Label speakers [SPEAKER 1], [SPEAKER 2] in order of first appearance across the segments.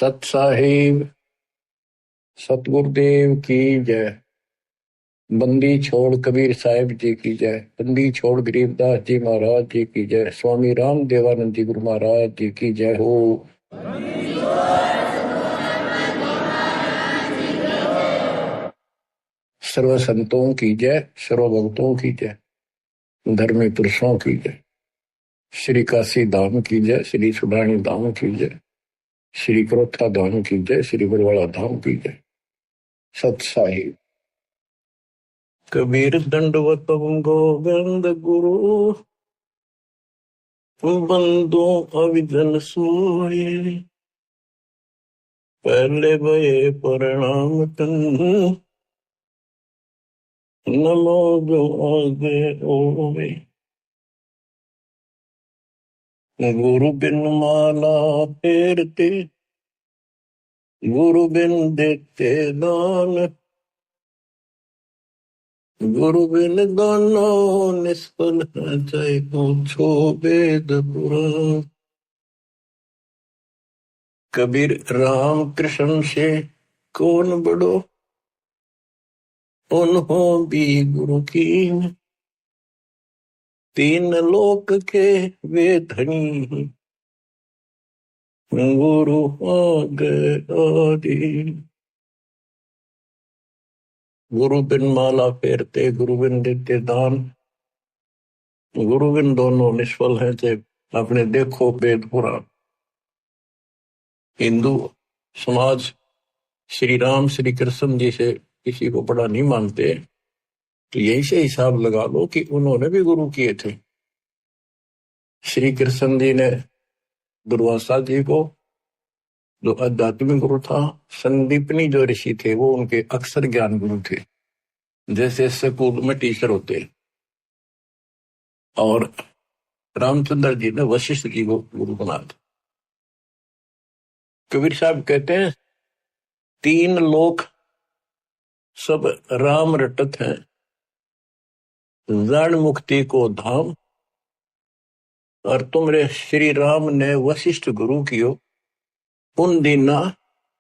[SPEAKER 1] सत साहिब सतगुरुदेव की जय। बंदी छोड़ कबीर साहिब जी की जय। बंदी छोड़ गरीबदास जी महाराज जी की जय। स्वामी राम देवानंद जी गुरु महाराज जी की जय हो। सर्व संतों की जय, सर्व भक्तों की जय, धर्मी पुरुषों की जय। श्री काशी धाम की जय, श्री सुडानी धाम की जय, श्री क्रोथा धाम की जय, श्री बरवाड़ा धाम की जय। सत साहिब कबीर दंडवत गोविंद गुरु बंदो अविजन सोए। पहले भये प्रणाम तन नमो जो आगे ओवे। गुरु बिन माला फेरते, गुरु बिन देते दान, गुरु बिन दानो निष्फल है चाहे पूछो वेद पुराण। कबीर राम कृष्ण से कौन बड़ो, उन्हों भी गुरु की। तीन लोक के वे धनी, गुरु आगे आदि। गुरु बिन माला फेरते, गुरु बिन देते दान, गुरु बिन दोनों निष्फल है थे अपने देखो वेद पुराण। हिंदू समाज श्री राम श्री कृष्ण जी से किसी को बड़ा नहीं मानते, तो यही से हिसाब लगा लो कि उन्होंने भी गुरु किए थे। श्री कृष्ण जी ने दुर्वासा जी को, जो आध्यात्मिक गुरु था, संदीपनी जो ऋषि थे वो उनके अक्षर ज्ञान गुरु थे, जैसे स्कूल में टीचर होते। और रामचंद्र जी ने वशिष्ठ जी को गुरु बना था। कबीर साहब कहते हैं तीन लोक सब राम रटत हैं, जन मुक्ति को धाम। और तुमरे श्री राम ने वशिष्ठ गुरु कियो, उन दीना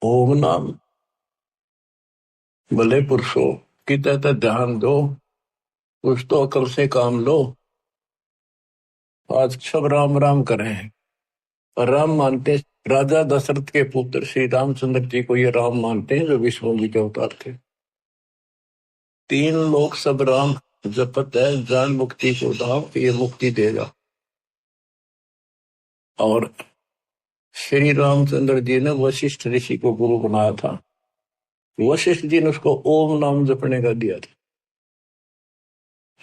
[SPEAKER 1] ओम नाम। भले पुरुषो किते तो ध्यान दो, कुछ तो अकल से काम लो। आज सब राम राम कर रहे हैं, और राम मानते राजा दशरथ के पुत्र श्री रामचंद्र जी को ये राम मानते हैं जो विष्णु जी के अवतार थे। तीन लोग सब राम जपत है, जान मुक्ति को धाम, ये मुक्ति देगा। और श्री रामचंद्र जी ने वशिष्ठ ऋषि को गुरु बनाया था। वशिष्ठ जी ने उसको ओम नाम जपने का दिया था।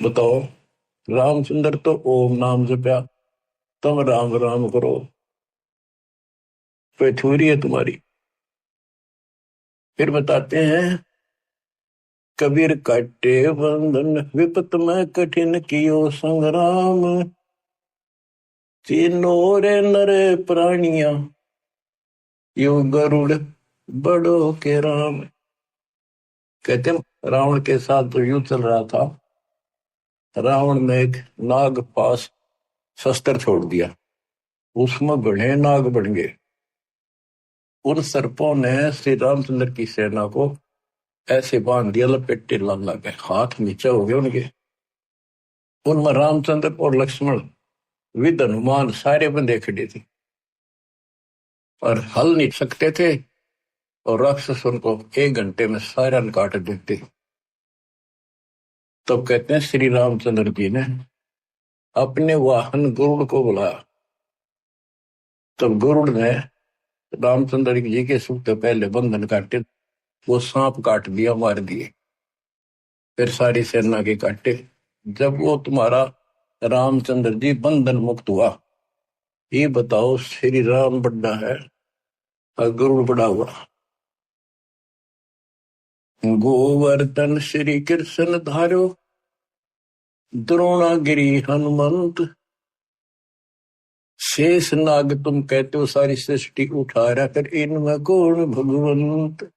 [SPEAKER 1] बताओ, रामचंद्र तो ओम नाम जपया, तुम राम राम करो, कोई थोड़ी है तुम्हारी। फिर बताते हैं कबीर काटे बंधन विपत में कठिन कियो संग्राम। तीनों रे नरे प्राणिया यो गरुड़ बड़ो के राम। कहते हैं रावण के साथ जो युद्ध चल रहा था, रावण ने एक नाग पास शस्त्र छोड़ दिया, उसमें घने नाग बन गए। उन सर्पों ने श्री रामचंद्र की सेना को ऐसे बांध दिया, लपेटे लगे, हाथ नीचे हो गए उनके। उनमें रामचंद्र और लक्ष्मण विद हनुमान सारे बंदे खड़े थे और हल नहीं सकते थे, और राक्षस उनको 1 घंटे में सारा काट देते। तब कहते हैं श्री रामचंद्र जी ने अपने वाहन गरुड़ को बुलाया। तब गरुड़ ने रामचंद्र जी के सुख से पहले बंधन काटे, वो सांप काट दिया, मार दिए। फिर सारी सेना के काटे। जब वो तुम्हारा रामचंद्र जी बंधन मुक्त हुआ, ये बताओ श्री राम बड़ा है और गरुड़ बड़ा हुआ। गोवर्धन श्री कृष्ण धारो, द्रोणागिरी हनुमंत। शेष नाग तुम कहते हो सारी सृष्टि उठा रहा, कर इनमें कौन भगवंत।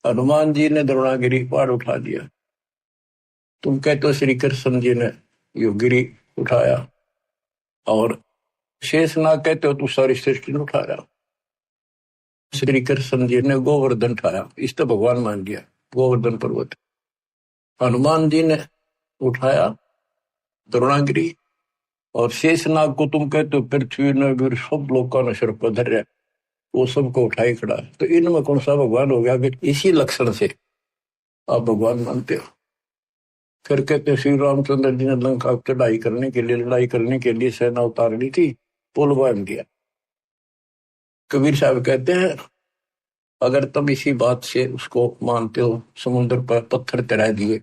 [SPEAKER 1] हनुमान जी ने द्रोणागिरी पहाड़ उठा दिया, तुम कहते हो श्री कृष्ण जी ने यो गिरी उठाया। और शेष नाग कहते हो तू सारी सृष्टि उठा रहा। श्री कृष्ण जी ने गोवर्धन उठाया, इसको भगवान मान लिया, गोवर्धन पर्वत। हनुमान जी ने उठाया द्रोणागिरी, और शेषनाग को तुम कहते हो पृथ्वी ने भी सब लोगों ने सिर पर धर, वो सबको उठाई खड़ा। तो इनमें कौन सा भगवान हो गया? कि इसी लक्षण से आप भगवान मानते हो। फिर कहते श्री रामचंद्र जी ने लंका चढ़ाई करने के लिए, लड़ाई करने के लिए सेना उतार ली थी, पुल बांध दिया। कबीर साहब कहते हैं अगर तुम इसी बात से उसको मानते हो, समुद्र पर पत्थर चढ़ा दिए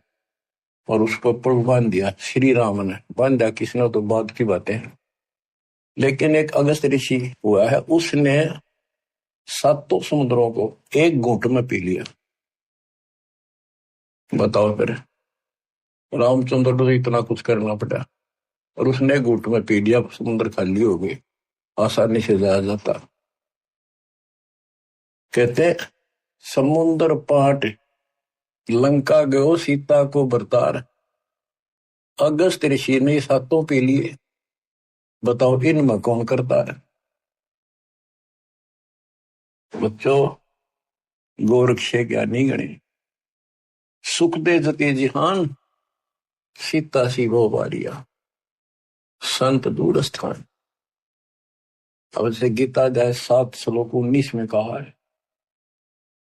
[SPEAKER 1] और उसको पुल बांध दिया, श्री राम ने बांधा, किसने तो बात की बातें हैं। लेकिन एक अगस्त ऋषि हुआ है, उसने सातों समुद्रों को एक घूंट में पी लिया। बताओ फिर, रामचंद्र को इतना कुछ करना पड़ा और उसने घूंट में पी लिया, समुद्र खाली हो गई, आसानी से जाया जाता। कहते समुद्र पाट लंका गयो सीता को बरतार, अगस्त ऋषि ने सातों पी लिए। बताओ इनमें कौन करता है? बच्चों, गोरक्ष ज्ञानी गणे, सुख दे जते जिहान, सीता सी वो बारिया, संत दूर स्थान। अब से गीता जाए 7 श्लोक 19 में कहा है।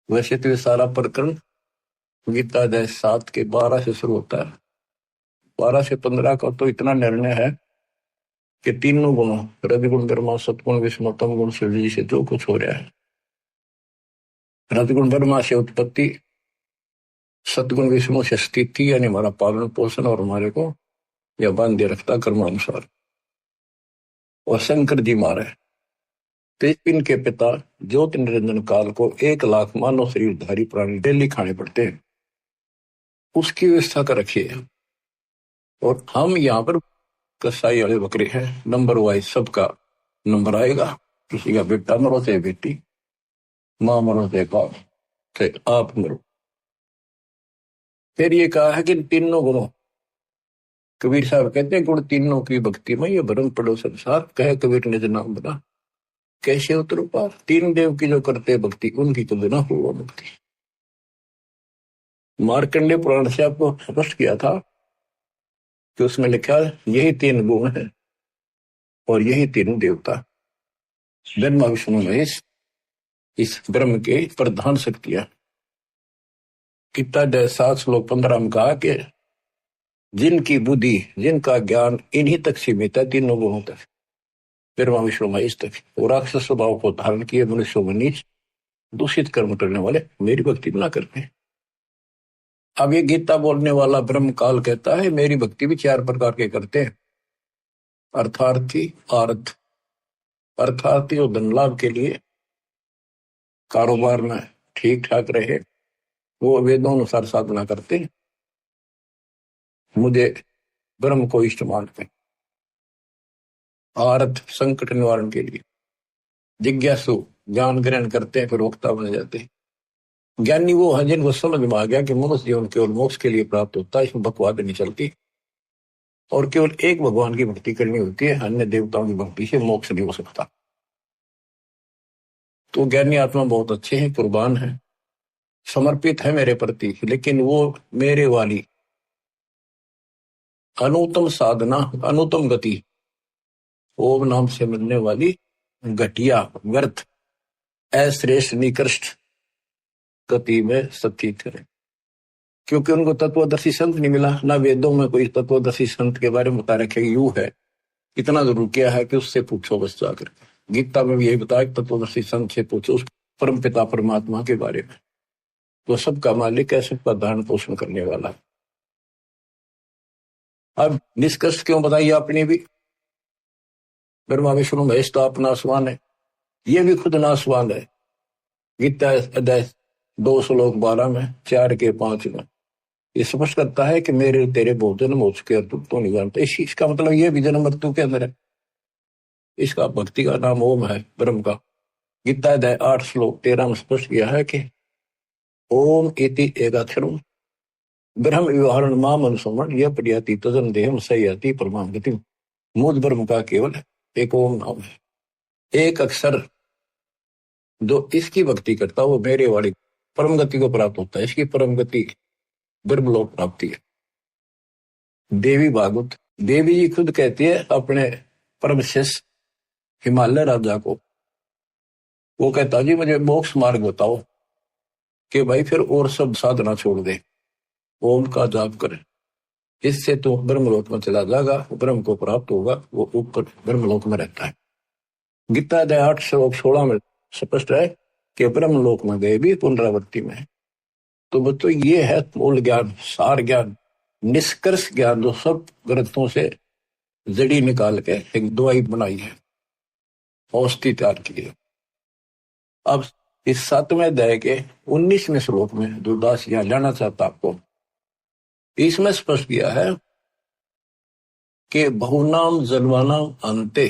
[SPEAKER 1] वैसे तो ये सारा प्रकरण गीता जाए 7 के 12 से शुरू होता है। 12 से 15 का तो इतना निर्णय है कि तीनों गुणों, रजगुण ब्रह्मा सतगुण विष्णु तम गुण शिव जी से जो कुछ हो रहा है, रजगुण ब्रह्मा से उत्पत्ति, सतगुण विष्णु से स्थिति यानी हमारा पालन पोषण और हमारे को यह बांधे रखता कर्मानुसार, और शंकर जी मारे तेजपिन के पिता ज्योति निरंजन काल को 1 लाख मानव शरीरधारी प्राणी डेली खाने पड़ते हैं, उसकी व्यवस्था कर रखी है। और हम यहाँ पर कसाई वाले बकरे हैं, नंबर वाइज सबका नंबर आएगा, किसी का बेटा मरो से बेटी, माँ मरो से बाप, से आप मरो। फिर ये कहा है कि तीनों गुणों, कबीर साहब कहते हैं गुण तीनों की भक्ति में ये भरम पड़ो संसार, कहे कबीर ने जो नाम बना, कैसे उतरो पार, 3 देव की जो करते भक्ति, उनकी तो बिना हुआ भक्ति। मार्कंडेय पुराण से आपको स्पष्ट किया था कि उसमें लिखा यही 3 गुण है और यही 3 देवता, ब्रह्मा विष्णु महेश, इस ब्रह्म के प्रधान शक्तियां। गीता 7 श्लोक 15 में कहा कि जिनकी बुद्धि, जिनका ज्ञान इन्हीं तक सीमित है, 3 गुणों तक, ब्रह्मा विष्णु महेश तक, और राक्षस स्वभाव को धारण किए मनुष्य में नीच दूषित कर्म करने वाले मेरी भक्ति ना करते। अब ये गीता बोलने वाला ब्रह्म काल कहता है मेरी भक्ति भी 4 प्रकार के करते हैं। अर्थार्थी, आर्थ, अर्थार्थी और धन लाभ के लिए, कारोबार में ठीक ठाक रहे, वो वेदों अनुसार साधना करते हैं, मुझे ब्रह्म को इष्ट मानते हैं। आर्थ, संकट निवारण के लिए, जिज्ञासु, ज्ञान ग्रहण करते हैं, फिर वक्ता बन जाते हैं। ज्ञानी वो है जिनको समझ में आ गया कि मनुष्य जीवन केवल मोक्ष के लिए प्राप्त होता है, इसमें बकवाद नहीं चलती, और केवल एक भगवान की भक्ति करनी होती है, अन्य देवताओं की भक्ति से मोक्ष नहीं हो सकता। तो ज्ञानी आत्मा बहुत अच्छे हैं, कुर्बान है, समर्पित है मेरे प्रति, लेकिन वो मेरे वाली अनुत्तम साधना, अनुत्तम गति, ओम नाम से मिलने वाली घटिया, व्यर्थ, अश्रेष्ठ, निकृष्ट गति में स्थित है। क्योंकि उनको तत्वदर्शी संत नहीं मिला, ना वेदों में कोई तत्वदर्शी संत के बारे में बता रखे यू है, इतना जरूर किया है कि उससे पूछो बस जाकर। गीता में भी यही बताया कि तत्वदर्शी संत से पूछो उस परम पिता परमात्मा के बारे में, वो सबका मालिक है, सबका धारण पोषण करने वाला है। अब निष्कर्ष क्यों बताइए आपने भी, ब्रह्मा विष्णु महेश तो आप नासवान है, ये भी खुद नासवान है। गीता अध्याय 2 श्लोक 12 में, 4 के 5 में ये स्पष्ट करता है कि मेरे तेरे बहुत जन्म हो चुके हैं, तू तो नहीं जानता। इसका मतलब ये भी जन्म मृत्यु के अंदर है। इसका भक्ति का नाम ओम है, ब्रह्म का। गीता अध्याय 8 श्लोक 13 में स्पष्ट किया है कि ओम इति एकाक्षरम ब्रह्म व्यवहारण माम अनुसमण यह प्रयाति तजन देहम सयाति परमाम गति। मूल ब्रह्म का केवल एक ओम नाम है, एक अक्षर जो इसकी भक्ति करता वो मेरे वाली परम गति को प्राप्त होता है। इसकी परम गति ब्रह्मलोक प्राप्ति है। देवी भागवत, देवी जी खुद कहती है अपने परम शिष्य हिमालय राजा को, वो कहता जी मुझे मोक्ष मार्ग बताओ, कि भाई फिर और सब साधना छोड़ दे, ओम का जाप करे, इससे तो ब्रह्मलोक में चला जाएगा, ब्रह्म को प्राप्त होगा, वो ऊपर ब्रह्मलोक में रहता है। गीता अध्याय 8 श्लोक 16 में स्पष्ट है कि ब्रह्मलोक में गए भी पुनरावृत्ति में है। तो बच्चों ये है मूल ज्ञान, सार ज्ञान, निष्कर्ष ज्ञान, जो सब ग्रंथों से जड़ी निकाल के एक दवाई बनाई है, औषधि तैयार की है। अब इस 7वें अध्याय के 19वें श्लोक में जो दास यहाँ जाना चाहता आपको, इसमें स्पष्ट किया है कि बहुनाम जन्मानाम अंते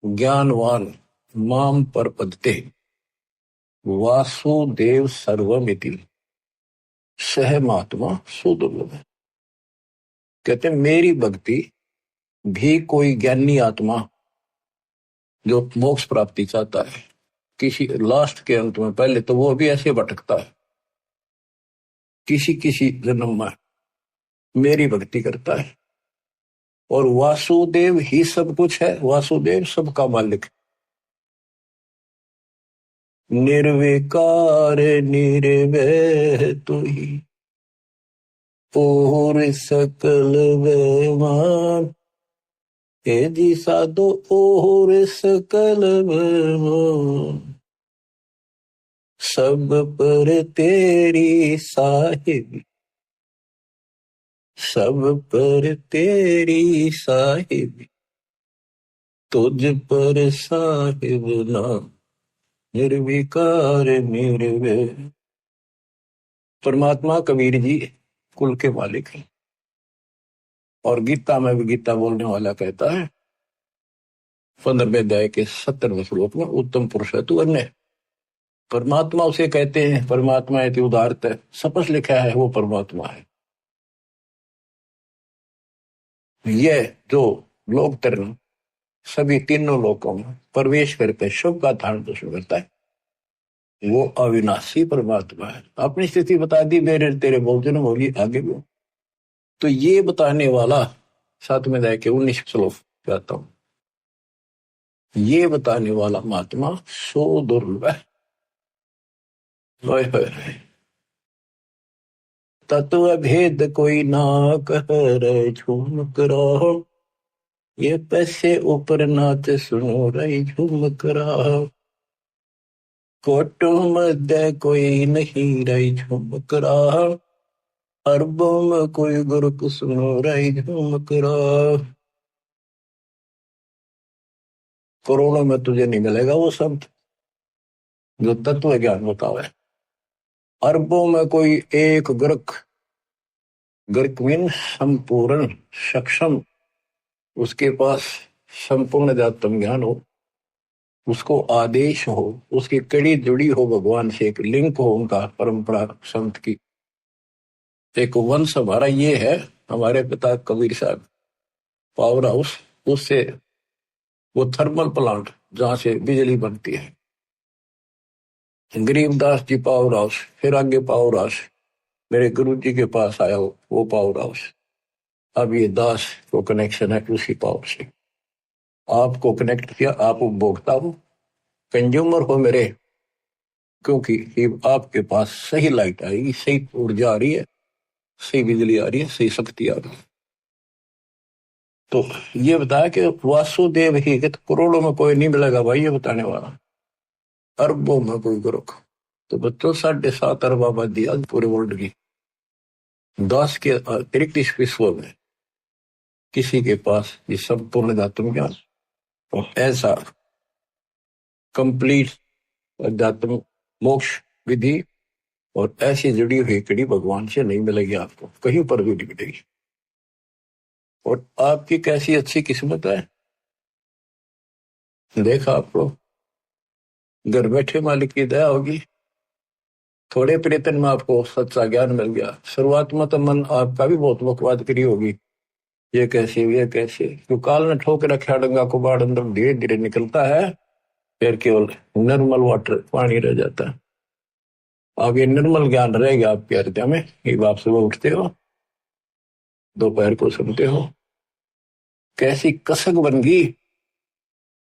[SPEAKER 1] ज्ञानवान माम परपदते वासुदेव सर्वमिति सह महात्मा सुदुर्लभ। कहते मेरी भक्ति भी कोई ज्ञानी आत्मा जो मोक्ष प्राप्ति चाहता है किसी लास्ट के अंत में, पहले तो वो भी ऐसे भटकता है, किसी किसी जन्म में मेरी भक्ति करता है, और वासुदेव ही सब कुछ है, वासुदेव सबका मालिक, निर्विकार निर्भय तू ही और सकल बेमान, हे जी साधो और सकल बेमान, सब पर तेरी साहिब, सब पर तेरी साहिब, तुझ पर साहिब नाम, निर्विकार निर्भय। परमात्मा कबीर जी कुल के मालिक हैं, और गीता में भी गीता बोलने वाला कहता है 15वें अध्याय के 70वें श्लोक में, उत्तम पुरुष है तू अन्य। परमात्मा उसे कहते हैं, परमात्मा है उदारत है, सपस लिखा है वो परमात्मा है। यह जो लोक तरण सभी तीनों लोकों में प्रवेश करके शुभ का धारण पोषण करता है, वो अविनाशी परमात्मा है। अपनी स्थिति बता दी, मेरे तेरे भोजन होगी आगे भी। तो ये बताने वाला 7वें अध्याय के 19 श्लोक कहता हूं, ये बताने वाला महात्मा सो दुर्लभ है। तत्व भेद कोई ना कह रहे झूम करो, ये पैसे ऊपर नाच सुनो रही झूम करा, कोटो मध्य कोई नहीं रही झूम करा, अरबों में कोई गुरु सुनो रही झूम करा। करोड़ों में तुझे नहीं मिलेगा वो संत जो तत्व ज्ञान बतावे, अरबों में कोई एक ग्रक, ग्रक मीन संपूर्ण सक्षम, उसके पास संपूर्ण अध्यात्म ज्ञान हो, उसको आदेश हो, उसकी कड़ी जुड़ी हो भगवान से, एक लिंक हो उनका परंपरा संत की। एक वंश हमारा ये है, हमारे पिता कबीर साहब पावर हाउस, उससे वो थर्मल प्लांट जहां से बिजली बनती है, गरीबदास जी पावर हाउस, फिर आगे पावर हाउस मेरे गुरु जी के पास आया हो, वो पावर हाउस। अब ये दास को कनेक्शन है उसी पावर से, आपको कनेक्ट किया, आप उपभोक्ता हो, कंज्यूमर हो मेरे, क्योंकि आपके पास सही लाइट आएगी, सही ऊर्जा आ रही है, सही बिजली आ रही है, सही शक्ति आ रही है। तो ये बताया कि वासुदेव ही, कि करोड़ों में कोई नहीं मिलेगा भाई ये बताने वाला, अरबों में कोई गुरु। तो बच्चों 7.5 अरब आबादी आज पूरे वर्ल्ड की, 10 के अतिरिक्त इस विश्व में किसी के पास ये संपूर्ण अध्यात्म ज्ञान और ऐसा कंप्लीट अध्यात्म मोक्ष विधि और ऐसी जुड़ी हुई कड़ी भगवान से नहीं मिलेगी, आपको कहीं पर भी नहीं मिलेगी। और आपकी कैसी अच्छी किस्मत है, देखा आप लोग, घर बैठे मालिक की दया होगी, थोड़े प्रयत्न में आपको सच्चा ज्ञान मिल गया। शुरुआत में तो मन आपका भी बहुत बकवाद करी होगी, ये कैसे, तो काल ने ठोक रखा डंगा को बाढ़ अंदर धीरे धीरे निकलता है, फिर केवल निर्मल वाटर पानी रह जाता है। अब ये निर्मल ज्ञान रहेगा आपके हृदय में। एक आप सुबह उठते हो, दोपहर को सुनते हो, कैसी कसक बन गई।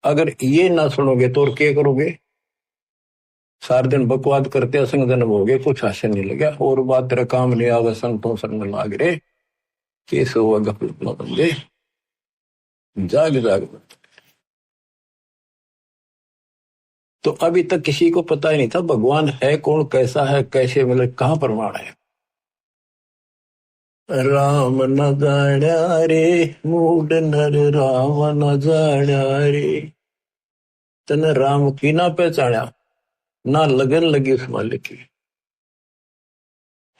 [SPEAKER 1] अगर ये ना सुनोगे तो और क्या करोगे? सारे दिन बकवाद करते असंग जन्म हो गए, कुछ हास्य नहीं लगा, और बात तेरा काम नहीं आवे, संतों संग लाग रे, केस हुआ गफलत न बंदे, जाग जाग। तो अभी तक किसी को पता ही नहीं था भगवान है कौन, कैसा है, कैसे मिले, कहाँ प्रमाण है। राम न जाण्या रे मूड नर, राम न जाण्या रे। तने राम की ना पहचाना, ना लगन लगी उस मालिक की।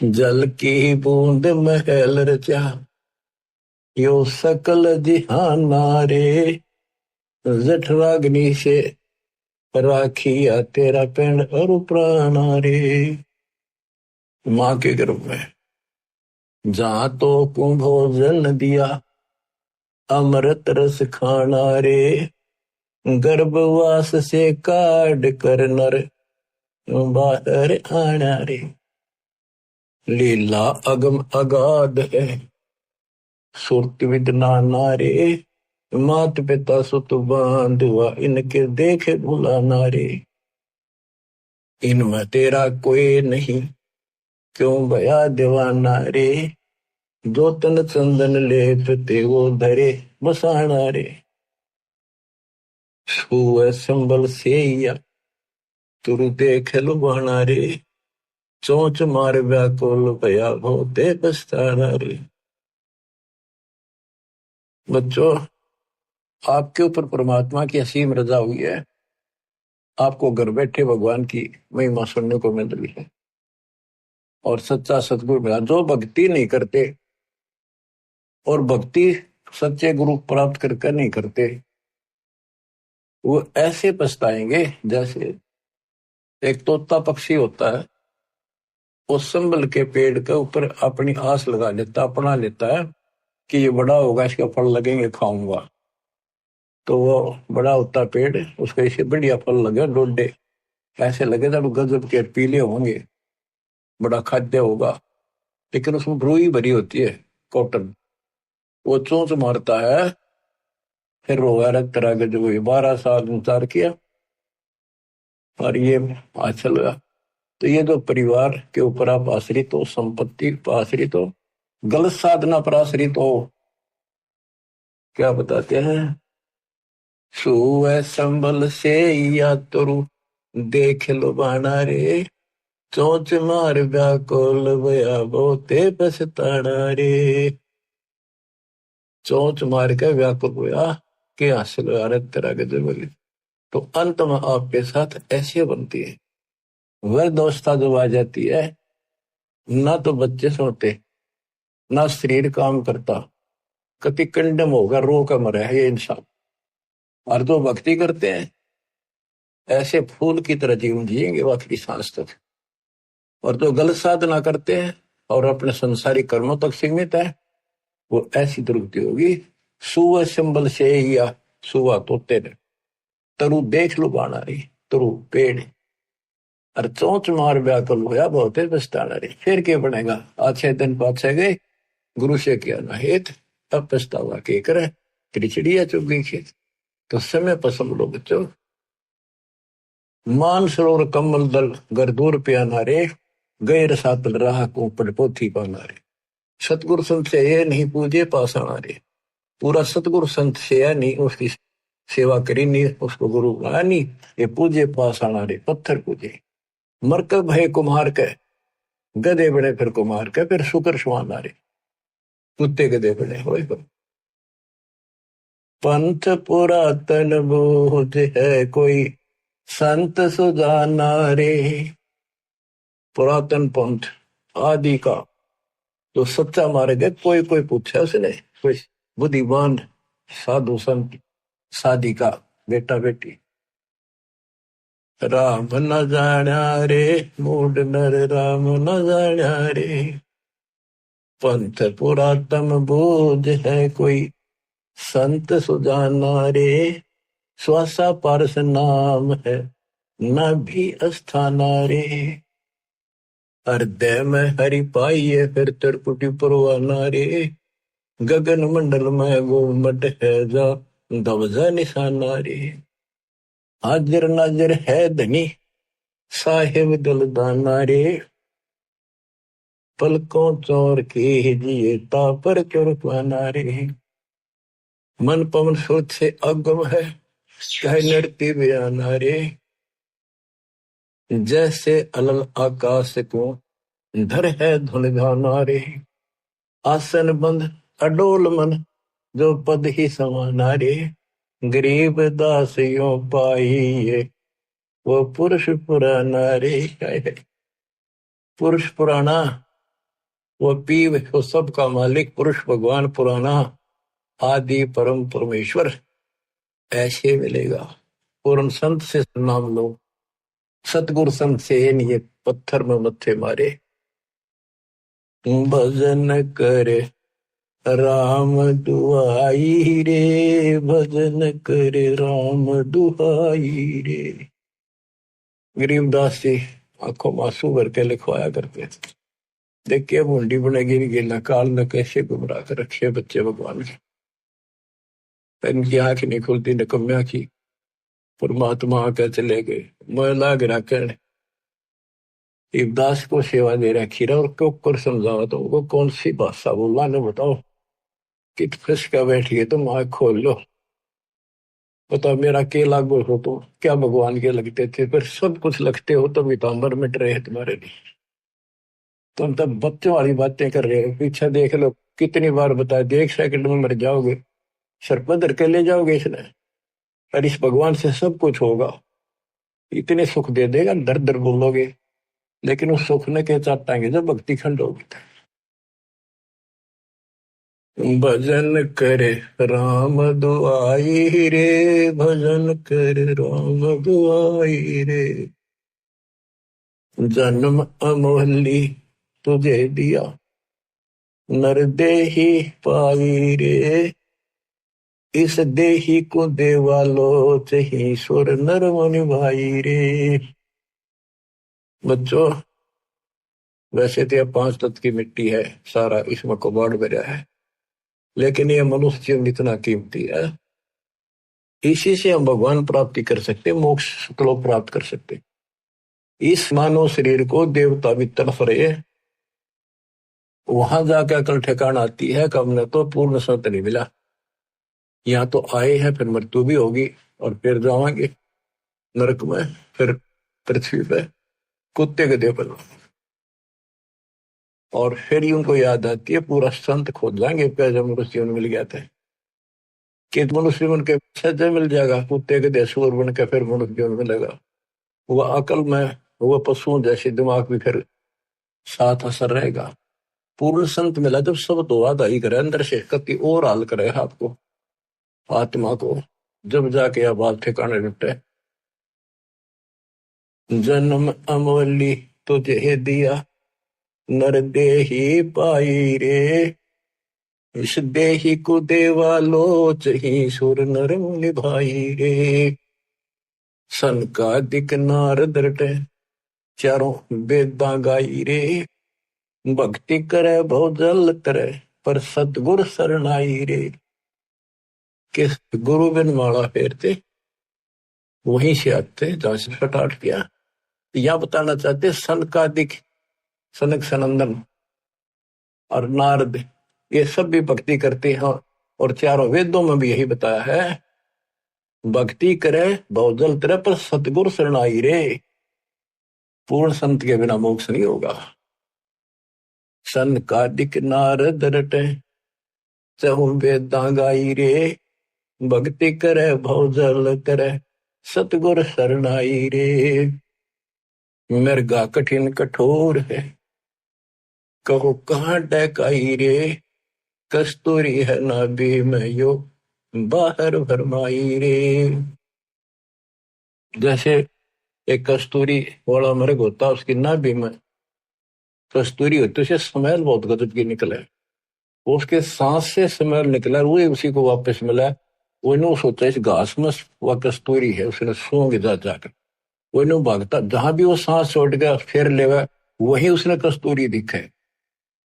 [SPEAKER 1] जल की बूंद महल रचा, यो सकल जिहाना रे। जठराग्नि से राखिया तेरा पिंड और प्राणा रे। माँ के गर्भ में जहां तो कुंभोजन दिया, अमृत रस खाना रे। गर्भवास से काट कर नर, बाहर आना रे। लीला अगम अगाध है, सुरत विद नाना रे। मात पिता सुत बांधवा, इनके देखे भुलाना रे। इनमें तेरा कोई नहीं, क्यों भया दीवाना रे। जो तन चंदन लेप ते वो धरे बसाना रे। छुए संबल से या तुरु देख लुभाना रे। चोंच मार व्याकुल भया भोते पछताना रे। बच्चों, आपके ऊपर परमात्मा की असीम रजा हुई है। आपको घर बैठे भगवान की महिमा सुनने को मिल रही है, और सच्चा सतगुरु मिला। जो भक्ति नहीं करते, और भक्ति सच्चे गुरु प्राप्त करके नहीं करते, वो ऐसे पछताएंगे जैसे एक तोता पक्षी होता है, वो संबल के पेड़ के ऊपर अपनी आस लगा लेता, अपना लेता है कि ये बड़ा होगा, इसके फल लगेंगे, खाऊंगा। तो वो बड़ा होता पेड़, उसका इसे बढ़िया फल लगे, डोडे ऐसे लगे तो गजब के पीले होंगे, बड़ा खाद्य होगा। लेकिन उसमें रुई भरी होती है, कॉटन। वो चोंच मारता है, फिर रोगा रख तरह के, जो 12 साल इंतजार किया और ये हासिल हुआ। तो ये जो परिवार के ऊपर आप आश्रित हो, संपत्ति पर आश्रित हो, गलत साधना पर आश्रित हो, क्या बताते हैं? सुए संबल से या तुरु देख लो बाना रे। चोंच मार व्याकुल भया बहुते पछताना रे। चोंच मार के व्याकुल हुआ कि हासिल हुआ रे तेरा गजब। तो अंत में आपके साथ ऐसे बनती है, वह दोस्ता जब आ जाती है, ना तो बच्चे सोते, ना शरीर काम करता, कति कंडम होगा, रो का मरे है ये इंसान। और जो भक्ति करते हैं, ऐसे फूल की तरह जीवन जिएंगे आखिरी सांस तक। और जो गलत साधना करते हैं और अपने संसारिक कर्मों तक सीमित है, वो ऐसी दुर्गति होगी। सुबह संबल से या सुबह तोते ने, तरु देख लो बाना रही, तरु पेड़, और चोंच मार व्याकुल होया बहुते पछताना रे। फिर क्या बनेगा? अच्छे दिन पाछे गए, गुरु से किया ना हेत, अब पछतावा के करे, तेरी चिड़िया चुग गई खेत। तो समय पसंद लो बच्चों। मान सरोवर कमल दल गर दूर प्याना रे। गैर सातल राह को पड़ पोथी पाना रे। सतगुरु संत से ये नहीं पूजे पासाना रे। पूरा सतगुरु संत से या नहीं, उसकी सेवा करी नहीं, उसको गुरु बनाया नहीं, ये पूजे पासाना रे, पत्थर पूजे। मरकब भय कुम्हार के, गधे बड़े फिर कुमार के, फिर शुक्र सुहाना रे। कुत्ते गधे बड़े हो। पंथ पुरातन बोध है कोई, संत सुजाना रे। पुरातन पंथ आदि का जो सच्चा मार्ग है, कोई कोई पूछा उसने, कोई बुद्धिमान साधु संत साधिका बेटा बेटी। राम न जाण्या रे मूड नर, राम न जाण्या रे। पंथ पुरातन बोध है कोई, संत सुजाना रे। श्वासा पारस नाम है न भी अस्थाना रे। हृदय में हरि पाइये फिर त्रिपुटी परवाना रे। गगन मंडल में गोमट है जा दबजा निशाना रे। हाजिर नाजिर है धनी साहिब दलदाना रे। पलकों चौर के जिए तापर चुरपाना रे। मन पवन सोच से अगम है कह नृत्य बयाना रे। जैसे अलल आकाश को धर है धुन धाना रे। आसन बंद अडोल मन जो पद ही समाना रे। गरीब दास यो पाइये वो पुरुष पुराना रे। पुरुष पुराना वो पीव वो सबका मालिक पुरुष भगवान पुराना आदि परम परमेश्वर ऐसे मिलेगा। पूर्ण संत से नाम लो। सतगुरु संत से ये पत्थर में मत्थे मारे। भजन करे राम दुआई रे। भजन करे राम दुआई रे। गरीबदास जी आंखों में आंसू भर के लिखवाया करते थे। देखिए बूंदी बनेगी नहीं गिरना काल ने कैसे गुमराह कर रखे बच्चे भगवान के। इनकी आंख नहीं खुलती निकम्या की। परमात्मा आके चले गए मैं लाग रखन। इब्दास को सेवा दे रखी रहा और क्यों कर समझाओ तो वो कौन सी भाषा बोला ने बताओ। कित फंस का बैठिए तुम आंख खोल लो। बताओ मेरा के लागू हो तो क्या भगवान के लगते थे पर सब कुछ लगते हो तो वितांबर मिट रहे हैं तुम्हारे लिए। तुम तब बच्चों वाली बातें कर रहे हो। पीछे देख लो कितनी बार बताया दी 1 सेकंड में मर जाओगे। सर पधर के ले जाओगे इसने। और इस भगवान से सब कुछ होगा। इतने सुख दे देगा दर दर बोलोगे लेकिन उस सुख ने के चाटाएंगे जब भक्ति खंड होगी। भजन करे राम दुआई रे। भजन करे राम दुआई रे। जन्म अमोहली तुझे दिया नर देही पाई रे। इस देही को देवालो चही सुर नर मुनि भाई रे। बच्चों वैसे तो यह 5 तत्व की मिट्टी है सारा इसमें कबाड़ भरा है लेकिन यह मनुष्य जीवन इतना कीमती है। इसी से हम भगवान प्राप्ति कर सकते मोक्ष सुखलोक प्राप्त कर सकते। इस मानव शरीर को देवता भी तड़फ रहे वहां जाकर अकल ठिकाना आती है कि हमने तो पूर्ण सत नहीं मिला। यहाँ तो आए हैं फिर मृत्यु भी होगी और फिर जाएंगे नरक में फिर पृथ्वी पे कुत्ते गधे पर। और फिर ही उनको याद आती है पूरा संत खोज जाएंगे जब मनुष्य मिल गया था कि मनुष्य बन के सज्जन मिल जाएगा कुत्ते गधे सूर बन के फिर मनुष्य मिलेगा। वह अकल में वह पशुओं जैसे दिमाग भी फिर साथ असर रहेगा। पूर्ण संत मिला जब सब तो आदाई करे अंदर से कति और हाल करे आपको आत्मा को जब जाके यह बात ठिकाने लुटे। जन्म अमोली तुझे दिया नर देही पाई रे। इस देही को देवा लोच ही सुर नर मुनि भाई रे। सन का दिक नारद रटे चारों वेदा गाई रे। भक्ति करे बहु जल करे पर सतगुर शरणाई रे। किस गुरु बिन माला फेरते वहीं से आते जहां से फटाट किया। यह बताना चाहते सन का दिक सनक सनंदन और नारद ये सब भी भक्ति करते हैं और चारों वेदों में भी यही बताया है भक्ति करे बहुजल तेरे पर सतगुरु शरणाई रे। पूर्ण संत के बिना मोक्ष नहीं होगा। सन का दिक नारद रटे चहु वेदा गाई रे। भक्ति करे बहुजल तेरे सतगुरु शरणाई रे। मृगा कठिन कठोर है कहो कहाँ डकाई रे। कस्तूरी है नाभि में यो बाहर भरमाई रे। जैसे एक कस्तूरी वाला मृग होता उसकी नाभि में कस्तूरी होती उसे स्मेल बहुत गजब की निकले। उसके सांस से स्मेल निकला वो उसी को वापस मिला वो नो सोचा इस घास में वह कस्तूरी है, उसने सूंघ जा जाकर वो नो भागता, जहां भी वो सांस छोड़ गया फिर लेगा, वही उसने कस्तूरी दिखे,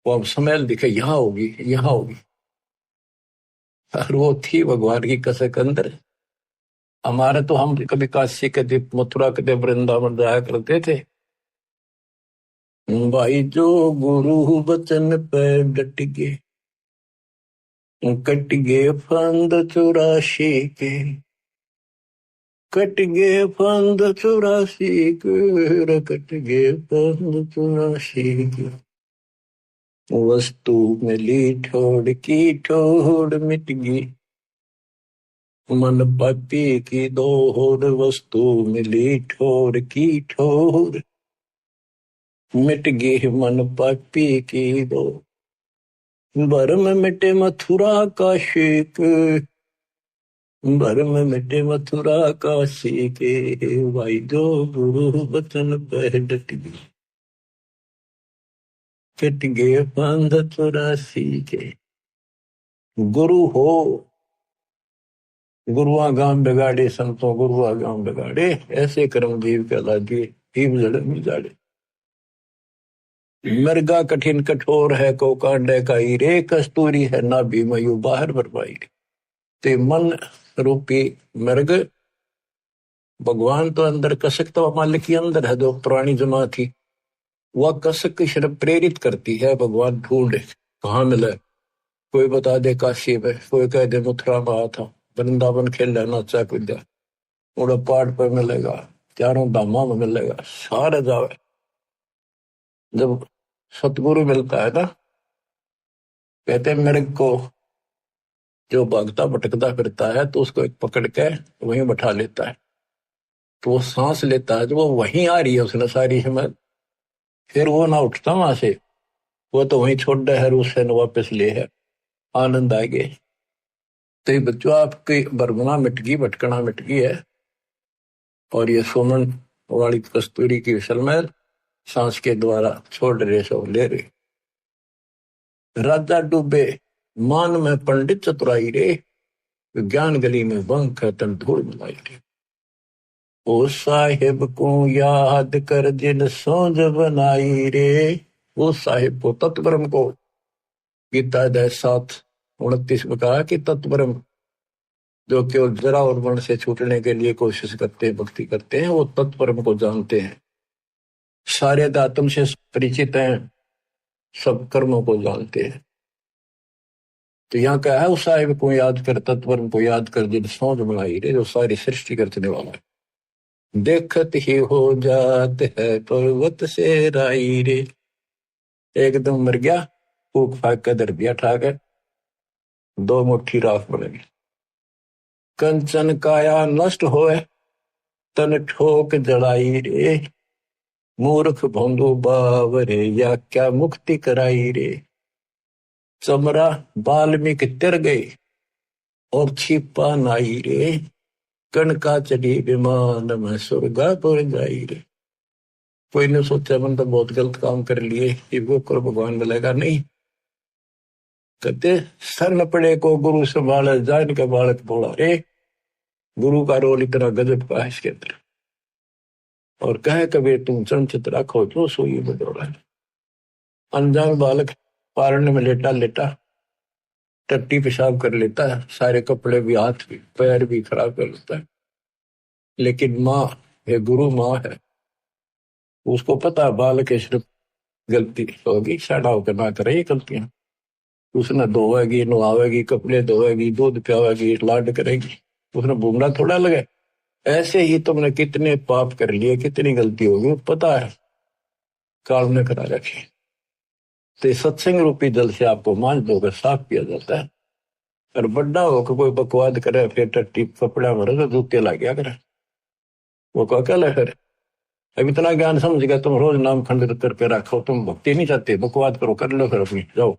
[SPEAKER 1] वो अब स्मेल दिखे, यहाँ होगी यहाँ होगी। और वो थी भगवान की कसक अंदर। हमारे तो हम कभी काशी के दे, मथुरा के दे, वृंदावन जाया करते थे भाई, जो गुरु बचन पे डट गए, कट गए फंद 84 के, कट गए फंद 84 के, कट गए फंद 84 के। वस्तु मिली ठोड़ की ठोड़ मिट गई, मन पापी की दौड़, वस्तु मिली ठोड़ की ठोड़ मिट गई, मन पापी की दौड़। भरम मिटे मथुरा का शेक, भरम मिटे मथुरा का शेक, भाई जो गुरु बचन पर डट गई, कट गए फंद 84 के। गुरु हो गुरुआ गाम बिगाड़े, संतों गुरुआ गाम बिगाड़े, ऐसे कर्म जीव कहला दिए, जीव जड़ में जाड़े। मृगा कठिन कठोर है, को कांडे का रे, कस्तूरी है ना भी मयू बाहर बरपाई। ते मन रूपी मृग, भगवान तो अंदर, कसक तो मालिक के अंदर है, जो पुरानी जमा थी, वह कसक की शर्फ प्रेरित करती है, भगवान ढूंढे कहाँ मिले। कोई बता दे काशी में, कोई कह दे मथुरा में आया था, वृंदावन खेल नाचा कूदा, उड़ा पहाड़ पर मिलेगा, चारों धामा में मिलेगा, सारे जावे। जब सतगुरु मिलता है ना, कहते हैं मेरे को जो भागता भटकता फिरता है, तो उसको एक पकड़ के वहीं बैठा लेता है, तो वो सांस लेता है, तो वो वहीं आ रही है उसने सारी हिम्मत, फिर वो ना उठता वहां से, वो तो वहीं छोड़ दे है, उससे न वापस ले है, आनंद आ गए। तो ये बच्चों आपकी बरगुना मिट गई, भटकना मिट गई है, और ये सोमन वाली कस्तूरी की विसल में सांस के द्वारा छोड़ रहे, सब ले रहे। राजा डूबे मान में पंडित चतुराई रे, ज्ञान गली में बंक तन धूल मिलाई रे। ओ साहिब को याद कर जिन सोज बनाई रे, वो साहिब को तत्वरम को, गीता अध्याय 7:29 में कहा कि तत्वरम, जो केवल जरा और वर्ण से छूटने के लिए कोशिश करते हैं, भक्ति करते हैं, वो तत्परम को जानते हैं, सारे आत्म से परिचित हैं, सब कर्मों को जानते हैं। तो यहाँ क्या है, उस साहिब को याद कर, तत्परम को याद कर जिन सोच बनाई रे, जो सारी सृष्टि करने वाला है। देखत ही हो जात है पर्वत से राई रे, एकदम मर गया, फूक फाक कर दर दिया ठाक है, 2 मुट्ठी राख बनेगी। कंचन काया नष्ट होए, तन ठोक जड़ाई रे, मूर्ख भोंदू बावरे, या क्या मुक्ति कराई रे। चमरा बाल्मीकि तिर गई, और छिपा नाई रे, कणका चढ़ी विमान में स्वर्गापुर जाई रे। कोई ने सोचा मन तो बहुत गलत काम कर लिए, ये वो कर भगवान मिलेगा नहीं। कहते सर न पड़े को गुरु संभाले, जान के बालक बोला रे, गुरु का रोल इतना गजब का है इसके अंदर। और कहे कभी तुम चंचित रखो जो सोई बदौड़ा। अनजान बालक पारने में लेटा लेटा टट्टी पेशाब कर लेता है, सारे कपड़े भी, हाथ भी, पैर भी खराब कर लेता है, लेकिन माँ है, गुरु माँ है, उसको पता है बालक है सिर्फ गलती होगी, साड़ा होकर ना करे ये गलतियां। उसने धोएगी, नहावेगी, कपड़े धोएगी, दूध पियावेगी, लाड करेगी, उसने बूमड़ा थोड़ा लगे। ऐसे ही तुमने कितने पाप कर लिए, कितनी गलती होगी, पता है, काल ने करा रखी। तो सत्संग रूपी जल से आपको मांझ धोकर साफ किया जाता है। और बड्डा होकर कोई बकवाद करे, फिर टट्टी कपड़ा भरे तो जूते ला गया करे, वो कल है। फिर अब इतना ज्ञान समझ गया, तुम रोज नाम खंड करके रखो, तुम भक्ति नहीं चाहते, बकवाद करो, कर लो, फिर अपनी जाओ,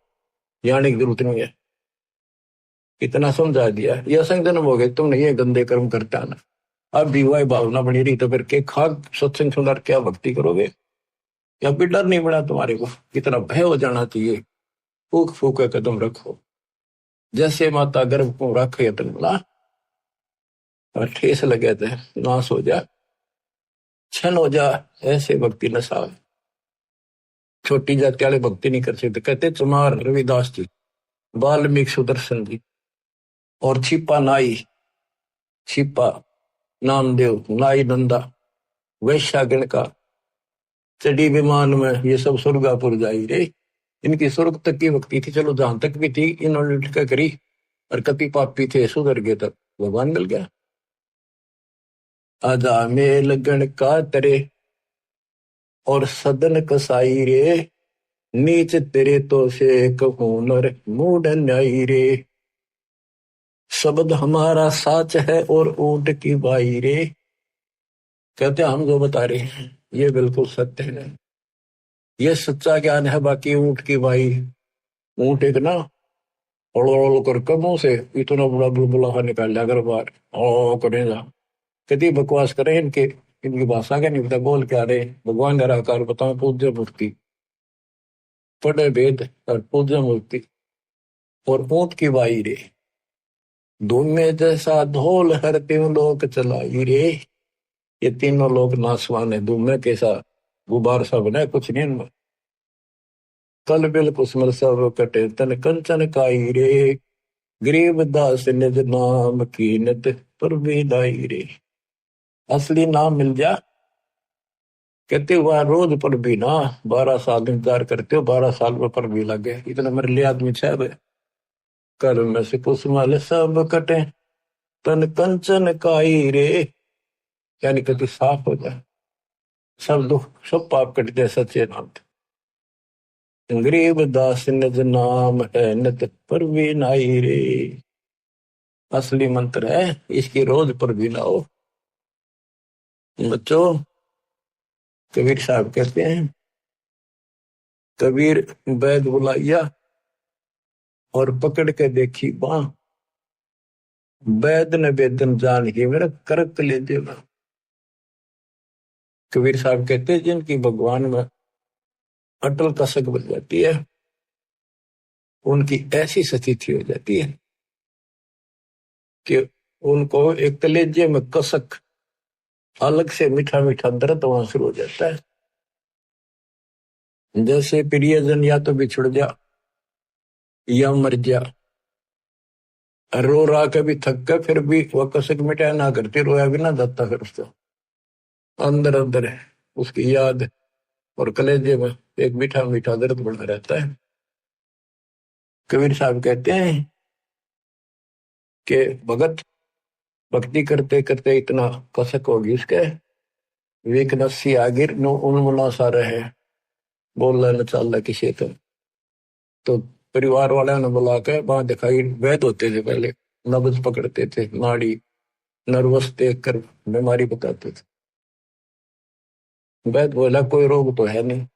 [SPEAKER 1] जाने की जरूरत नहीं है। इतना समझा दिया, ये असंग जन्म हो गए, तुमने ये गंदे कर्म करता ना, अब विवाह भावना बनी रही, तो फिर के खाक सत्संग सुनकर क्या भक्ति करोगे? या भी डर नहीं बना तुम्हारे को? इतना भय हो जाना चाहिए। फूक फूक कदम रखो, जैसे माता गर्भ को रखे तन बोला, और ठेस लगे थे, नाश हो जा, छन हो जा, ऐसे भक्ति नशा। छोटी जाति वाले भक्ति नहीं कर सकते। कहते चमार रविदास जी, वाल्मीकि सुदर्शन जी, और छिपा नाई, छिपा नामदेव, नाई नंदा, वैश्यागण का, चढ़ी विमान में, ये सब स्वर्गापुर जाई रे। इनकी स्वर्ग तक की भक्ति थी, चलो जहां तक भी थी इन्होंने क्या करी, और कति पापी थे सुधर गए तक भगवान मिल गया। आजा मेल गण का तरे और सदन कसाई रे, नीच तेरे तो से कहूनर मूड न्यायी रे। शब्द हमारा साच है और ऊंट की बाई रे। कहते हम जो बता रहे हैं ये बिल्कुल सत्य है, ये सच्चा ज्ञान है। बाकी ऊंट की बाई, ऊंट एक ना ओल कर कमों से इतना बड़ा बुलबुला निकाल लिया अगर बार ओ करेगा। कति बकवास करें इनके, इनकी भाषा का नहीं पता बोल क्या रहे। भगवान निराकार बताओ, पूज्य मूर्ति, पढ़े वेद और पूज्य मूर्ति और ऊंट की बाई रे। धूमे जैसा ढोल हर तीनों लोग चलाई रे। ये तीनों लोग नासवान है, धूमे कैसा गुबार सा बना कुछ नहीं इनमें। कल बिल कुसमल सब कटे तन कंचन काई रे, गरीब दास निज नाम कीनत पर विदाई रे। असली नाम मिल जा, कहते हुआ रोज पर भी ना, 12 साल इंतजार करते हो, 12 साल में पर भी लगे। इतना मेरे लिए आदमी छह कल में से कुसमल सब कटे तन कंचन काई रे, यानी कति साफ हो जाए, सब दुख सब पाप कट जाए सच्चे नाम। गरीब दास निज नाम है नित पर भी नाई रे। असली मंत्र है, इसकी रोज पर भी लाओ। बच्चों, कबीर साहब कहते हैं, कबीर वैद बुलाइया और पकड़ के देखी बाँ, वैद ने वेदन जान ही मेरा करक ले देगा। कबीर साहब कहते हैं जिनकी भगवान में अटल कसक बन जाती है, उनकी ऐसी स्थिति हो जाती है कि उनको एक कलेजे में कसक, अलग से मीठा मीठा दर्द वहां शुरू हो जाता है। जैसे प्रियजन या तो बिछुड़ जा या मर जा, रो रहा कभी थक कर, फिर भी वह कसक मिटाया ना करती, रोया भी ना जाता, फिर उसको अंदर अंदर है उसकी याद और कलेजे में एक मीठा मीठा दर्द बना रहता है। कबीर साहब कहते हैं कि भगत भक्ति करते करते इतना कसक होगी उसके, वेक नस्सी आगिर नो उन्मुना सा रहे, बोल न चल किसी तो परिवार वाले ने बुला के वहां दिखाई, वैद होते थे पहले, नब्ज पकड़ते थे, नाड़ी नर्वस देख कर बीमारी बताते थे। वैद बोला कोई रोग तो है नहीं।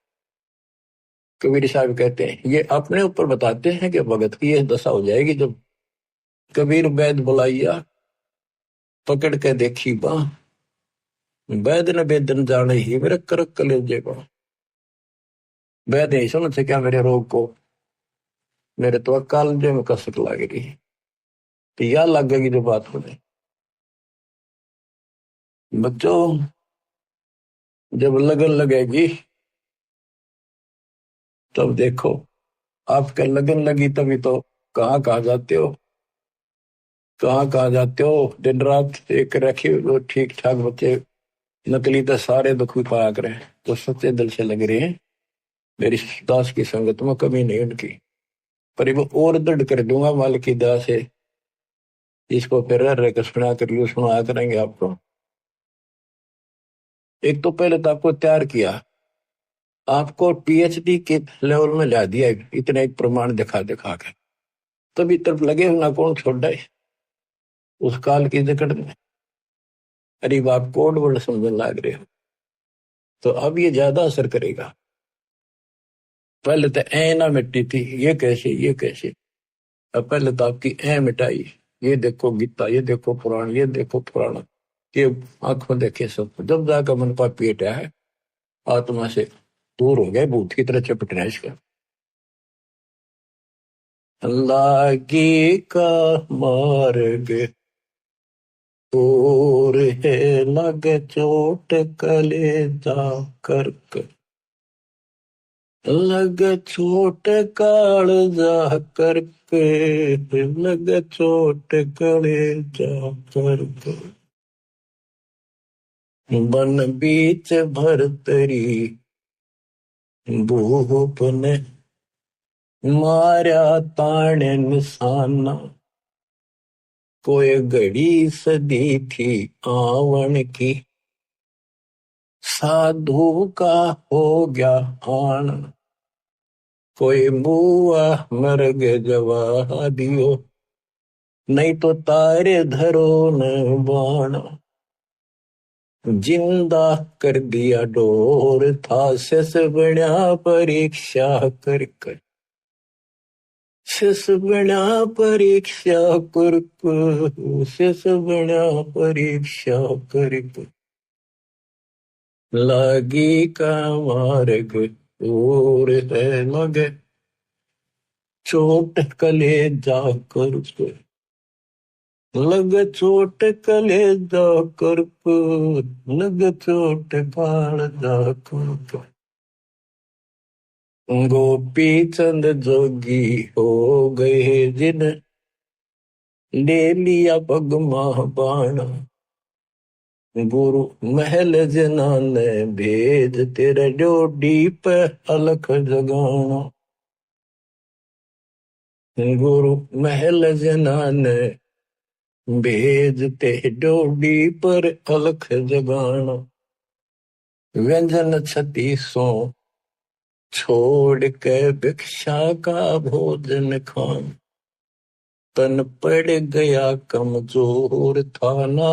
[SPEAKER 1] कबीर साहब कहते हैं ये अपने ऊपर बताते हैं कि भगत की यह दशा हो जाएगी जब कबीर वैद बुलाइया पकड़ के देखी बाँ, वैद ने वेदन जाने ही मेरे करक कलेजे को। वैद नहीं समझ से क्या मेरे रोग को, मेरे तो कालजे में कसक लग रही है, तो यह लगेगी जो बात हो जाए। बच्चों, जब लगन लगेगी तब देखो, आपके लगन लगी तभी तो कहाँ कहाँ जाते हो, कहाँ कहाँ जाते हो। दिन रात एक रखे वो ठीक ठाक बच्चे, नकली तो सारे दुख भी पाया करे, तो सच्चे दिल से लग रहे हैं मेरी दास की संगत में कमी नहीं उनकी। पर वो और दृढ़ कर दूंगा मालिक की दया से, इसको फिर रह कर सुना कर लू, सुना करेंगे आपको। एक तो पहले तो आपको तैयार किया, आपको पीएचडी के लेवल में ला दिया, इतने एक प्रमाण दिखा दिखा के, तभी तब लगे ना कौन छोड़ है उस काल की जकड़ में। अरे आप कोड वर्ड समझने लग रहे हो तो अब ये ज्यादा असर करेगा। पहले तो ए ना मिटती थी, ये कैसे ये कैसे, अब पहले तो आपकी ए मिटाई। ये देखो गीता, ये देखो पुराण, ये देखो पुराण, ये आंख में देखे सब, जब जाकर मन पापी हटा है, आत्मा से दूर हो गए, भूत की तरह चपटना इसका। अल्लाह की का मार्ग और है लगे चोट कलेजा करके, लगे चोट कालजा करके, लगे चोट कलेजा करके। बन बीच भरतरी भूप ने मारा ताने निशाना, कोई घड़ी सदी थी आवन की, साधु का हो गया आन। कोई बुआ मर गए जवा दियो, नहीं तो तारे धरो न बाण। जिंदा कर दिया डोर था शेष बना परीक्षा कर कर, शेष बना परीक्षा कर कर, शेष बना परीक्षा कर कर। लागी का मार्ग और है लगे चोट कलेजा कर कर, लग चोट कलेजा कर कर, लग चोट कालजा कर कर। गोपी चंद जोगी हो गए जिन ले लिया पगमा बाण, गुरु महल जना ने भेज तेरे डोडी पे अलख जगाना। गुरु महल जना ने भेज ते डोडी पर अलख जगाना। व्यंजन छत्तीसों छोड़ के भिक्षा का भोजन खान, तन पड़ गया कमजोर था ना,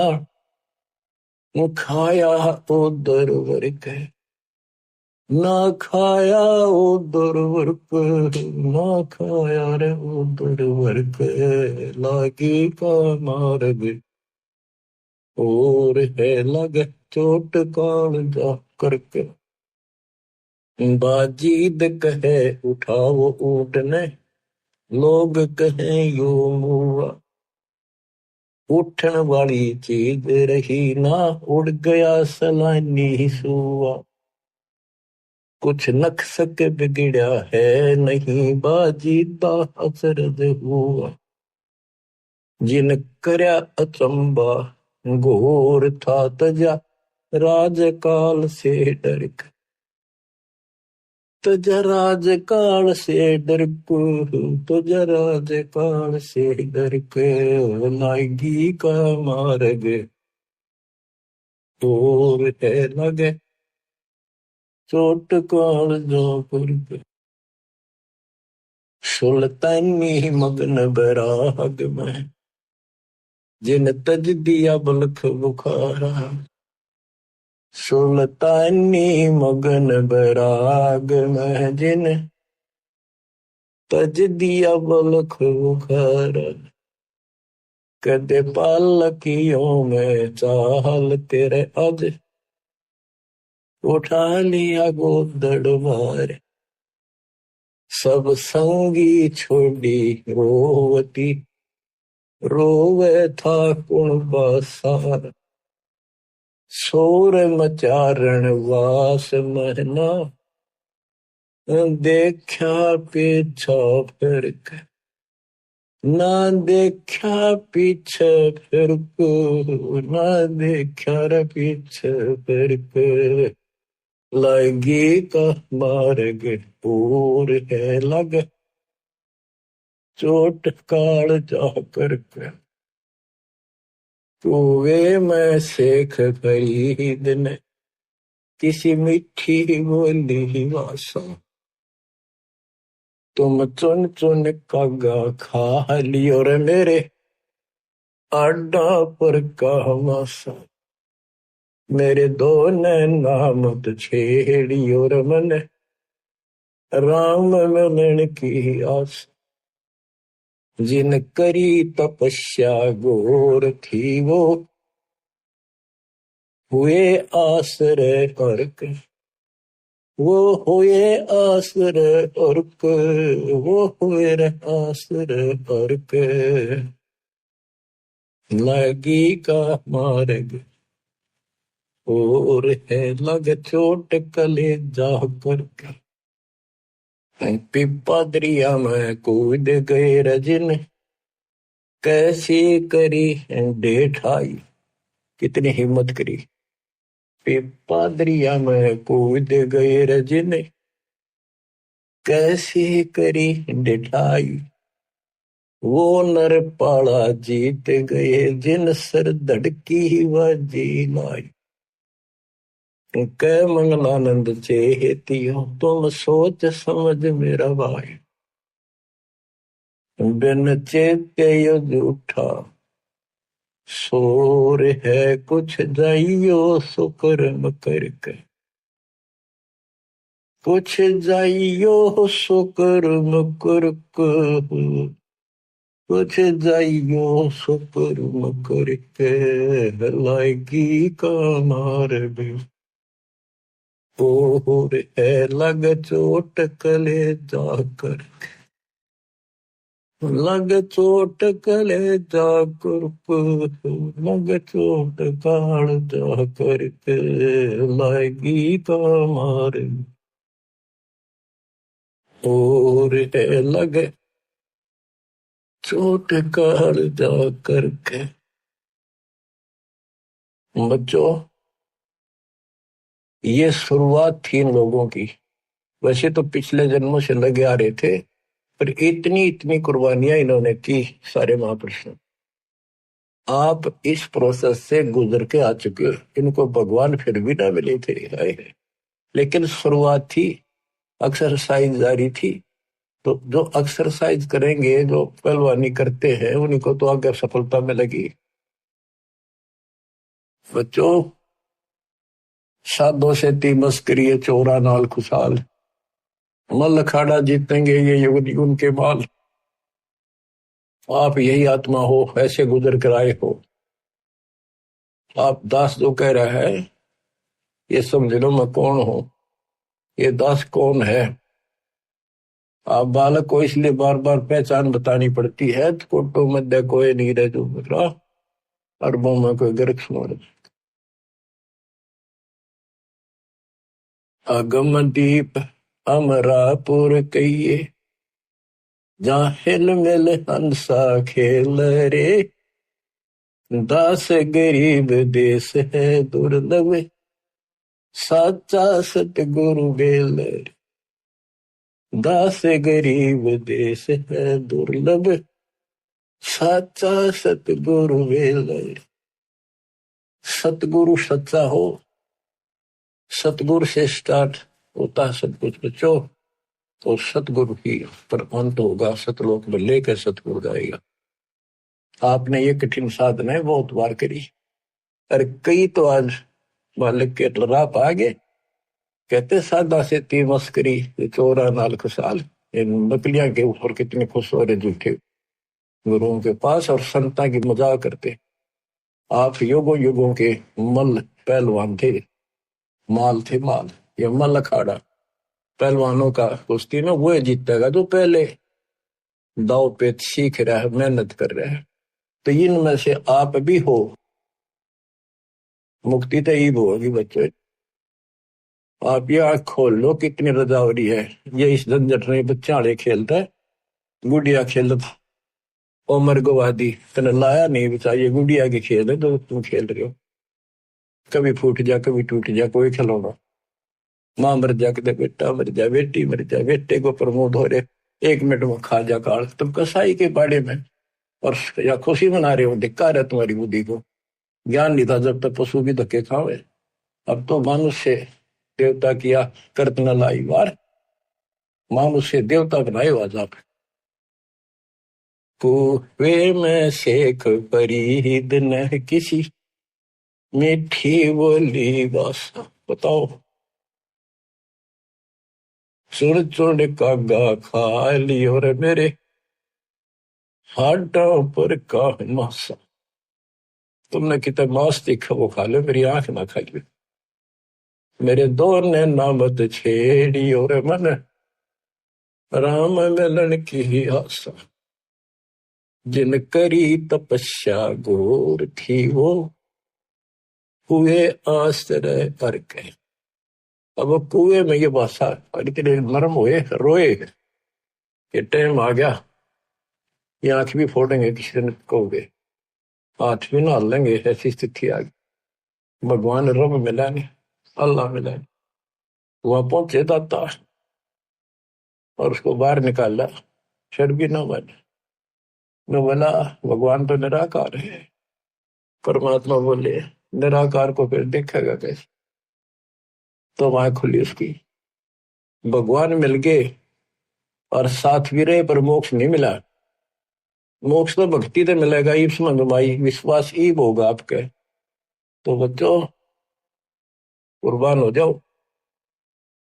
[SPEAKER 1] खाया उधर वर्क, ना खाया उधर वर्क, ना खाया रे उधर वर्क। लागी का मार्ग और है लग चोट कालजा करके। बाजीद कहे उठाओ ऊँटने, लोग कहे यो मुआ, उठन वाली चीज रही ना, उड़ गया सलानी सुआ। कुछ नक्सक बिगड़ा है नहीं, बाजीदा अचरज हुआ। जिन करया अचंबा घोर था तजा, राजकाल से डर के, तजा राजकाल से डर को, तजा राजकाल से डर के। लागी का मार्ग और है लगे चोट कालजा पर के। सुल्तानी मगन बराग में जिन तज दिया बलख बुखारा, सुल्तानी मगन बराग में जिन तज दिया बलख बुखारा। कदे पालकियों में चाल तेरे अज, उठा लिया गोदड़ मार। सब संगी छोड़ी रोवती, रोवे था कुणबा सार। शोर मचारण वास महना, देखा पीछा फिर के, ना देखा पीछे फिर को, ना देखा रे पीछे फिर के। लागी का मार्ग और है लग चोट कालजा करके। कुएं में शेख फरीद ने किसी मीठी बोली भाषा, तुम चुन चुन कागा खा लियो रे मेरे आडा पर का मासा। मेरे दो नैना मत छेड़ियो रे मन, राम मिलन की आस। जिन करी तपस्या घोर थी वो हुए आश्रय अर्क, वो हुए आश्रय अर्क, वो हुए आश्रय अर्क। लगी का मार्ग और है लग चोट कले जा करके। पिपा दरिया में कूद गए रजन, कैसी करी डेठाई। कितनी हिम्मत करी। पिपा दरिया में कूद गए रजन, कैसी करी डेठाई। वो नर पाड़ा जीत गए जिन सर धड़की बाजी लाई। कै मंगलानंद चेतियो तुम सोच समझ मेरा भाई। बिन चेते यो झूठा शोर है कुछ जाइयो सुकर्म करके। कुछ जाइयो सुकर्म करके। कुछ जाइयो सुकर्म करके। लाएगी का मार्ग और है लग चोट कले जाकर। लग चोट कले जाकर। लग चोट काल जाकर के। लाएगी का मार्ग और है लग चोट काल जाकर के। बच्चों, ये शुरुआत थी इन लोगों की। वैसे तो पिछले जन्मों से लगे आ रहे थे, पर इतनी इतनी कुर्बानियां इन्होंने की सारे महापुरुषों। आप इस प्रोसेस से गुजर के आ चुके हो। इनको भगवान फिर भी ना मिले थे आए। लेकिन शुरुआत थी, एक्सरसाइज जारी थी। तो जो एक्सरसाइज करेंगे, जो पहलवानी करते हैं, उन्हीं को तो आगे सफलता मिलेगी। बच्चों, साधो से ती मस्करी चोरा नाल खुशाल। मल अखाड़ा जीतेंगे ये युग युग के बाल। आप यही आत्मा हो, ऐसे गुजर कर आए हो। आप दास जो कह रहा है, ये समझ लो मैं कौन हूं। ये दास कौन है। आप बालक को इसलिए बार बार पहचान बतानी पड़ती है। कोटो मध्य कोई नहीं रह जो मेरा, अरबों में कोई गर्क सुन। अगम दीप अमरापुर कहिए, जहाँ हिल मिल हंसा खेल रे। दास गरीब देश है दुर्लभ, साचा सतगुरु बेल। दास गरीब देश है दुर्लभ, साचा सतगुरु बेल। सतगुरु सच्चा हो, सतगुरु से स्टार्ट होता सब कुछ बच्चों। तो सतगुरु ही पर अंत होगा। सतलोक में लेकर सतगुरु जाएगा। आपने ये कठिन साधना बहुत बार करी, और कई तो आज मालिक के राह आ गए। कहते सादा से ती मस्करी चोरा नाल खुशाल। इन नकलियां के ऊपर कितने खुश हो रहे झूठे गुरुओं के पास, और संता की मजाक करते। आप युगों युगों के मल पहलवान थे, माल थे माल। ये मल अखाड़ा पहलवानों का कुश्ती में वो जीतेगा जो पहले दाव पेच सीख रहा है, मेहनत कर रहा है। तो इनमें से आप भी हो। मुक्ति तो ईब होगी बच्चों। आप ये आंख खोल लो कितनी रजावरी है। ये इस झंझट में बच्चा आड़े खेलता है, गुड़िया खेलता। उमर गवादी तने लाया नहीं बचा। ये गुड़िया के खेल है जो तुम खेल रहे हो। कभी फूट जा कभी टूट जा कोई खिलौना। माँ मर जा कदे बेटा मर जा, बेटी मर जा, बेटे को प्रमोद हो रहे 1 मिनट में खा जा काल। तुम कसाई के बाड़े में और या खुशी मना रहे हो। धिक्कार है तुम्हारी बुद्धि को। ज्ञान नहीं था जब तक पशु भी धक्के खावे। अब तो मनुष्य देवता किया करत न लाई वार। मनुष्य देवता बनाए आज आप। कुएं में शेख फरीद न किसी, मीठी बोली बासा। बताओ, सुर चुड़ कागा खा ली और मेरे हाडों पर का मासा। तुमने कितना मांस देखा वो खा लो, मेरी आंख ना खाई। मेरे दो ने नामत छेड़ी और मन राम मिलन की आशा। जिन करी तपस्या घोर थी वो, हुए आश्रय कर के। अब वो कुएं में ये भाषा और इतने नरम हुए, रोए कि टाइम आ गया, ये आंख भी फोड़ेंगे, किसी दिन कहोगे हाथ भी ना लेंगे, ऐसी स्थिति आ गई। भगवान रब मिला नहीं, अल्लाह मिला नहीं। वहां पहुंचे दाता और उसको बाहर निकाला, फिर भी ना बने। मैं बोला भगवान तो निराकार है। परमात्मा बोले निराकार को फिर देखेगा कैसे? तो वहां खुली उसकी, भगवान मिल गए और साथ भी रहे, पर मोक्ष नहीं मिला। मोक्ष तो भक्ति तो मिलेगा, ईप्स मंग भाई, विश्वास ईब होगा आपके। तो बच्चों कुर्बान हो जाओ,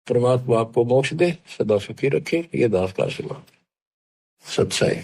[SPEAKER 1] परमात्मा आपको मोक्ष दे, सदा सुखी रखे। ये दास का आशीर्वाद, सच्चाई।